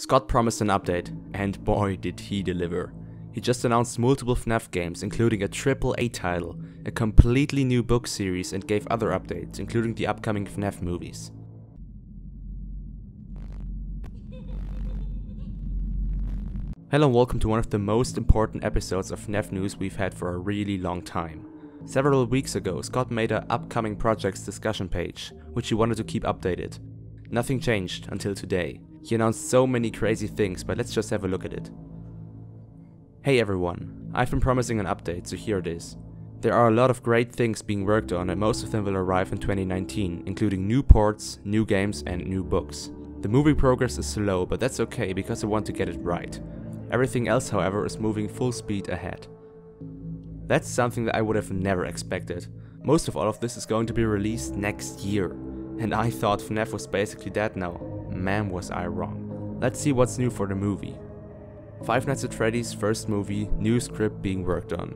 Scott promised an update, and boy did he deliver. He just announced multiple FNaF games, including a AAA title, a completely new book series, and gave other updates, including the upcoming FNaF movies. Hello and welcome to one of the most important episodes of FNaF news we've had for a really long time. Several weeks ago, Scott made an upcoming projects discussion page, which he wanted to keep updated. Nothing changed until today. He announced so many crazy things, but let's just have a look at it. Hey everyone, I've been promising an update, so here it is. There are a lot of great things being worked on and most of them will arrive in 2019, including new ports, new games and new books. The movie progress is slow, but that's okay because I want to get it right. Everything else, however, is moving full speed ahead. That's something that I would have never expected. Most of all of this is going to be released next year. And I thought FNaF was basically dead now. Man, was I wrong. Let's see what's new for the movie. Five Nights at Freddy's first movie, new script being worked on.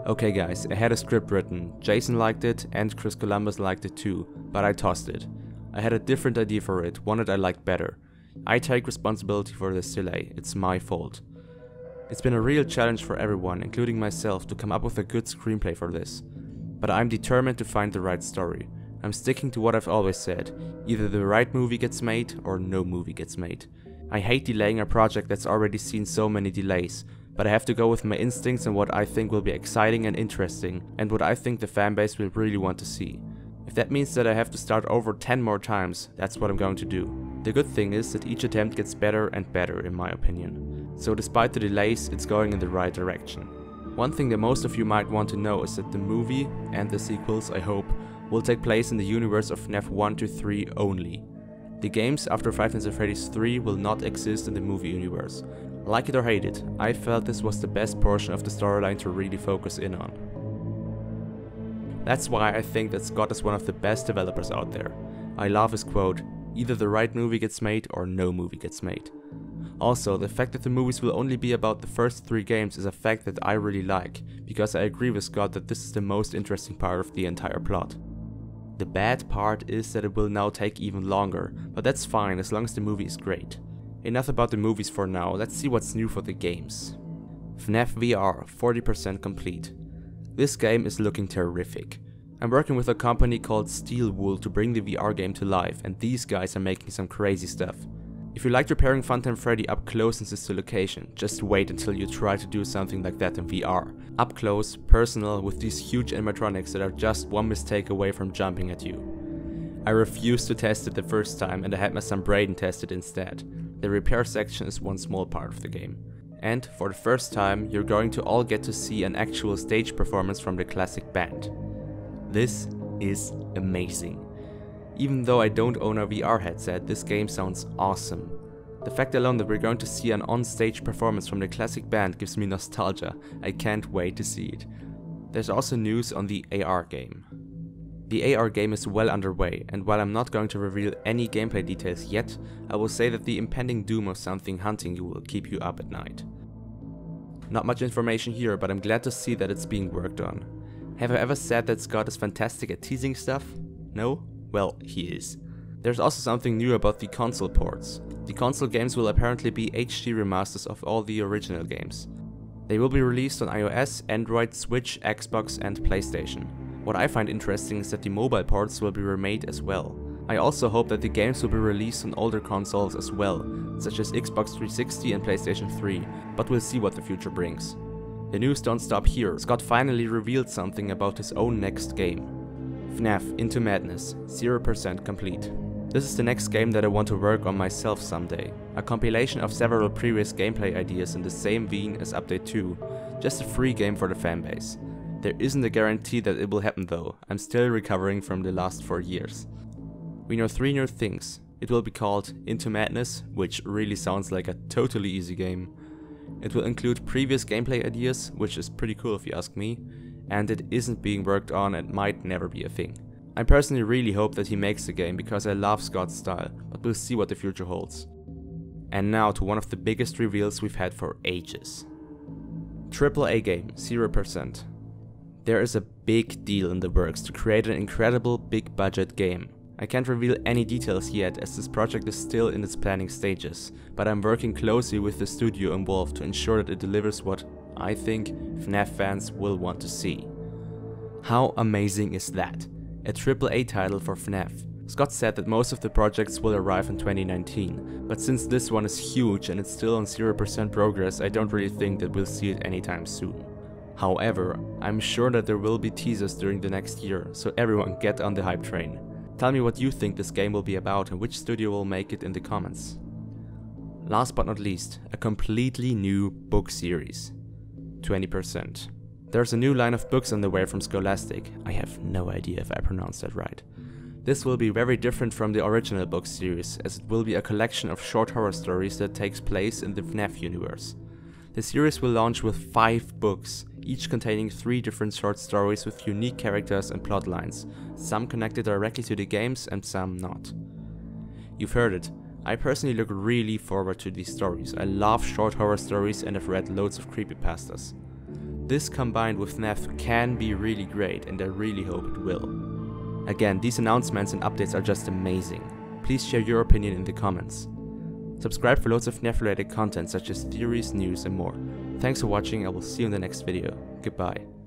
Okay guys, I had a script written, Jason liked it and Chris Columbus liked it too, but I tossed it. I had a different idea for it, one that I liked better. I take responsibility for this delay, it's my fault. It's been a real challenge for everyone, including myself, to come up with a good screenplay for this. But I'm determined to find the right story. I'm sticking to what I've always said, either the right movie gets made or no movie gets made. I hate delaying a project that's already seen so many delays, but I have to go with my instincts and what I think will be exciting and interesting, and what I think the fanbase will really want to see. If that means that I have to start over 10 more times, that's what I'm going to do. The good thing is that each attempt gets better and better in my opinion. So despite the delays, it's going in the right direction. One thing that most of you might want to know is that the movie, and the sequels I hope, will take place in the universe of FNaF 1 to 3 only. The games after Five Nights at Freddy's 3 will not exist in the movie universe. Like it or hate it, I felt this was the best portion of the storyline to really focus in on. That's why I think that Scott is one of the best developers out there. I love his quote, either the right movie gets made or no movie gets made. Also, the fact that the movies will only be about the first 3 games is a fact that I really like, because I agree with Scott that this is the most interesting part of the entire plot. The bad part is that it will now take even longer, but that's fine as long as the movie is great. Enough about the movies for now, let's see what's new for the games. FNaF VR 40% complete. This game is looking terrific. I'm working with a company called Steelwool to bring the VR game to life, and these guys are making some crazy stuff. If you liked repairing Funtime Freddy up close in sister location, just wait until you try to do something like that in VR. Up close, personal, with these huge animatronics that are just one mistake away from jumping at you. I refused to test it the first time and I had my son Braden test it instead. The repair section is one small part of the game. And for the first time, you're going to all get to see an actual stage performance from the classic band. This is amazing. Even though I don't own a VR headset, this game sounds awesome. The fact alone that we're going to see an on-stage performance from the classic band gives me nostalgia. I can't wait to see it. There's also news on the AR game. The AR game is well underway, and while I'm not going to reveal any gameplay details yet, I will say that the impending doom of something hunting you will keep you up at night. Not much information here, but I'm glad to see that it's being worked on. Have I ever said that Scott is fantastic at teasing stuff? No? Well, he is. There's also something new about the console ports. The console games will apparently be HD remasters of all the original games. They will be released on iOS, Android, Switch, Xbox and PlayStation. What I find interesting is that the mobile ports will be remade as well. I also hope that the games will be released on older consoles as well, such as Xbox 360 and PlayStation 3, but we'll see what the future brings. The news don't stop here. Scott finally revealed something about his own next game. FNaF Into Madness, 0% complete. This is the next game that I want to work on myself someday. A compilation of several previous gameplay ideas in the same vein as Update 2, just a free game for the fanbase. There isn't a guarantee that it will happen though, I'm still recovering from the last 4 years. We know 3 new things. It will be called Into Madness, which really sounds like a totally easy game. It will include previous gameplay ideas, which is pretty cool if you ask me. And it isn't being worked on and might never be a thing. I personally really hope that he makes the game because I love Scott's style, but we'll see what the future holds. And now to one of the biggest reveals we've had for ages. AAA game, 0%. There is a big deal in the works to create an incredible big budget game. I can't reveal any details yet as this project is still in its planning stages, but I'm working closely with the studio involved to ensure that it delivers what I think FNaF fans will want to see. How amazing is that? A AAA title for FNaF. Scott said that most of the projects will arrive in 2019, but since this one is huge and it's still on 0% progress, I don't really think that we'll see it anytime soon. However, I'm sure that there will be teasers during the next year, so everyone get on the hype train. Tell me what you think this game will be about and which studio will make it in the comments. Last but not least, a completely new book series. 20%. There's a new line of books on the way from Scholastic. I have no idea if I pronounced that right. This will be very different from the original book series, as it will be a collection of short horror stories that takes place in the FNaF universe. The series will launch with 5 books, each containing 3 different short stories with unique characters and plot lines, some connected directly to the games and some not. You've heard it, I personally look really forward to these stories. I love short horror stories and have read loads of creepypastas. This combined with FNaF can be really great and I really hope it will. Again, these announcements and updates are just amazing. Please share your opinion in the comments. Subscribe for loads of FNaF related content such as theories, news and more. Thanks for watching, I will see you in the next video. Goodbye.